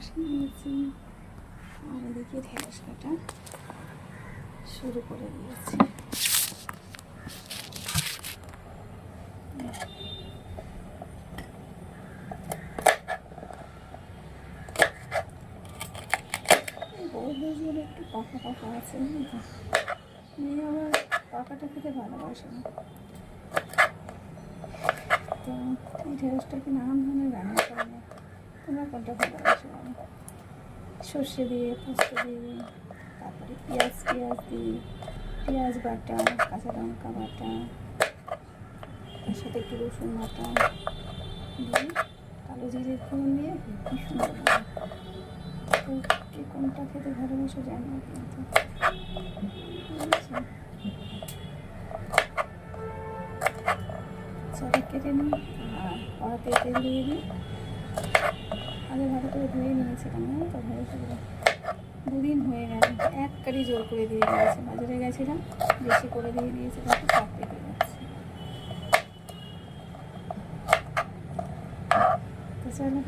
বসিয়ে দিয়েছি আর এদিকে ঢেঁড়স কাটা শুরু করে দিয়েছি। একটু পাকা পাকা আছে, মেয়ে আবার পাকাটা খেতে ভালোবাসে না। তো এই ঢেঁড়সটাকে নানান ধরনের রান্না করে না, তোমরা কোনটা ভালোবাসো? সর্ষে দিয়ে, পোস্ত দিয়ে, তারপরে পেঁয়াজ দিয়ে, পেঁয়াজ বাটা, কাঁচা লঙ্কা বাটা, তার সাথে একটু রসুন বাটা দিয়ে কালো জিরে ফোড়ন দিয়ে কি সুন্দর লাগে। তো কে কোনটা খেতে ভালোবাসো জানি না, কিন্তু চলে কেটে নিই আর কড়াতে তেল দিয়ে দিই। আগে ভালো করে ধুয়ে নিয়েছিলাম, তো ঢেঁড়সগুলো দুদিন হয়ে গেল, এক কারি জোর করে দিয়ে দিয়েছে। বাজারে গেছিলাম, বেশি করে দিয়ে দিয়েছে, তাকে চাপতে দিয়ে যাচ্ছে। তো চলো,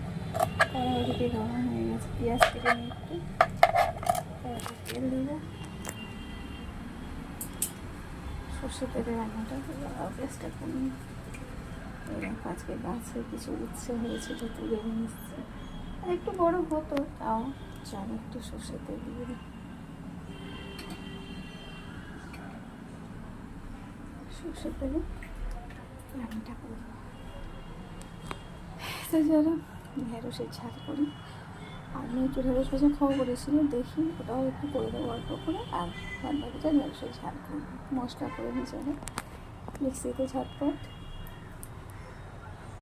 কড়া ওদিকে গরম হয়ে গেছে, পেঁয়াজ কেটে নিয়ে একটু তেল দেবো। সর্ষে তেলে রান্নাটা গ্যাসটা কমিয়ে আজকে গাছে কিছু উচ্ছে হয়েছিল, তুলে নিয়ে এসছে। একটু বড় হতো, তাও চল একটু সর্ষে তেল দিয়ে দিই। সর্ষে তেলে রান্নাটা করবো। তো চলো ঢেঁড়সের ঝাল করি। আমি একটু ঢেঁড়স ভাজা খাওয়া করেছিল, দেখি ওটাও একটু করে দেবো অল্প করে, আর বাদ বাকিটা ঢেঁড়সের ঝাল করবো। মশলা করে নিয়ে চলে মিক্সিতে ঝটপট